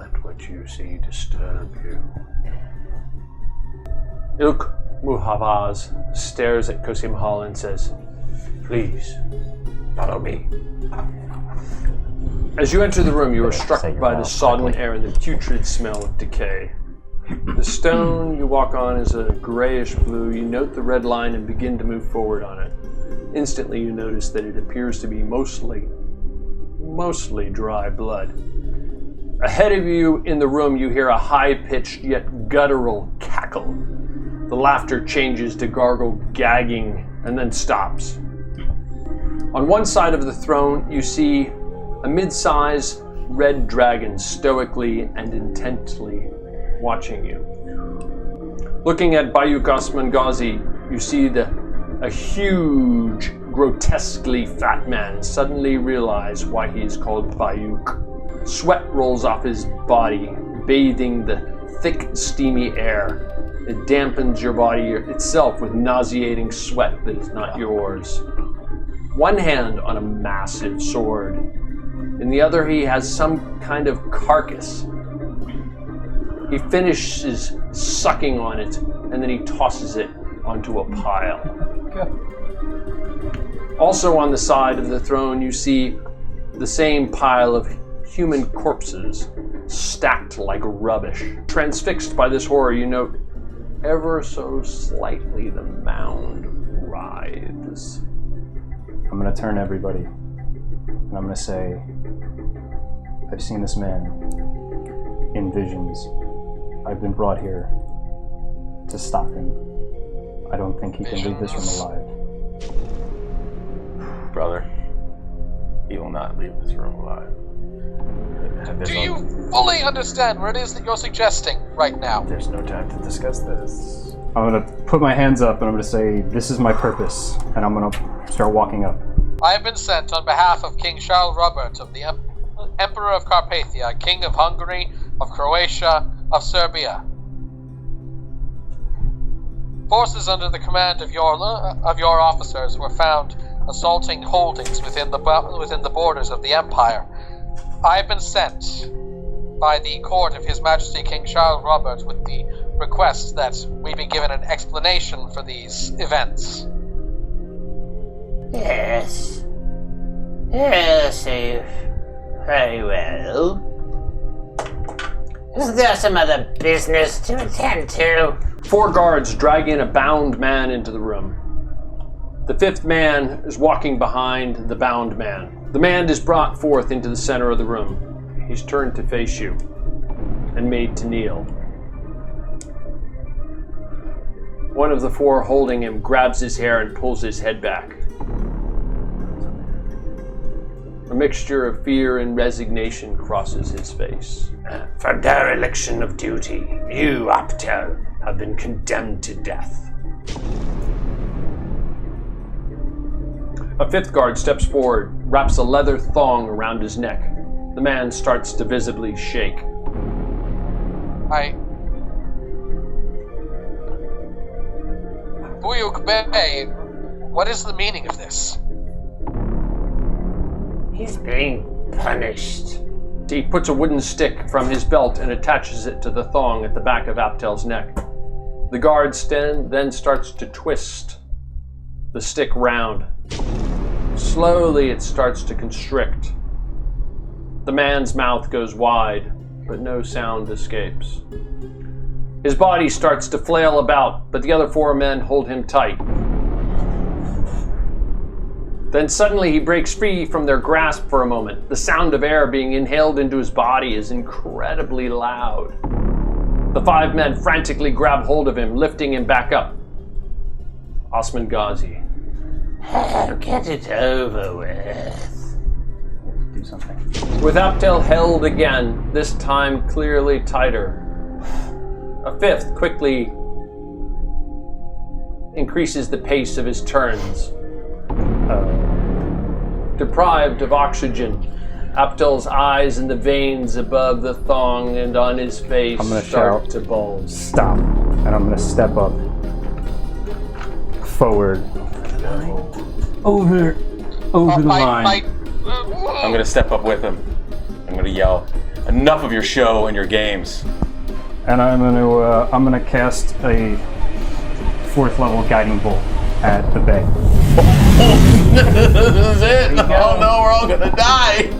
let what you see disturb you. Ilk Muhavaz stares at Kosim Hall and says, "Please, follow me." As you enter the room, you are struck by the sodden air and the putrid smell of decay. The stone you walk on is a grayish blue. You note the red line and begin to move forward on it. Instantly, you notice that it appears to be mostly dry blood. Ahead of you in the room, you hear a high-pitched yet guttural cackle. The laughter changes to gargled gagging and then stops. On one side of the throne, you see a mid-size red dragon stoically and intently watching you. Looking at Bayuk Osman Ghazi, you see a huge, grotesquely fat man suddenly realize why he is called Bayuk. Sweat rolls off his body, bathing the thick, steamy air. It dampens your body itself with nauseating sweat that is not yours. One hand on a massive sword. In the other, he has some kind of carcass. He finishes sucking on it, and then he tosses it onto a pile. Okay. Also on the side of the throne, you see the same pile of human corpses, stacked like rubbish. Transfixed by this horror, you note ever so slightly the mound writhes. I'm going to turn to everybody, and I'm going to say, I've seen this man in visions. I've been brought here to stop him. I don't think he can leave this room alive. Brother, he will not leave this room alive. Do you fully understand what it is that you're suggesting right now? There's no time to discuss this. I'm going to put my hands up and I'm going to say, this is my purpose, and I'm going to start walking up. I have been sent on behalf of King Charles Robert of the Emperor of Carpathia, King of Hungary, of Croatia, of Serbia. Forces under the command of your officers were found assaulting holdings within the borders of the Empire. I have been sent by the court of His Majesty King Charles Robert with the request that we be given an explanation for these events. Yes. Yes, very well. Is there some other business to attend to? 4 guards drag in a bound man into the room. The 5th man is walking behind the bound man. The man is brought forth into the center of the room. He's turned to face you and made to kneel. One of the 4 holding him grabs his hair and pulls his head back. A mixture of fear and resignation crosses his face. For dereliction of duty, you, Aptel, have been condemned to death. A 5th guard steps forward, wraps a leather thong around his neck. The man starts to visibly shake. Buyuk Bey, what is the meaning of this? He's being punished. He puts a wooden stick from his belt and attaches it to the thong at the back of Aptel's neck. The guard then starts to twist the stick round. Slowly it starts to constrict. The man's mouth goes wide, but no sound escapes. His body starts to flail about, but the other 4 men hold him tight. Then suddenly he breaks free from their grasp for a moment. The sound of air being inhaled into his body is incredibly loud. The 5 men frantically grab hold of him, lifting him back up. Osman Ghazi. Oh, get it over with. Do something. With Aptel held again, this time clearly tighter. A 5th quickly increases the pace of his turns. Deprived of oxygen, Aptel's eyes and the veins above the thong and on his face start to bulge. Stop. And I'm going to step up. Forward. Over the line. I'm going to step up with him. I'm going to yell, Enough of your show and your games. And I'm gonna cast a 4th level guiding bolt at the bay. This is it. Oh no, we're all gonna die.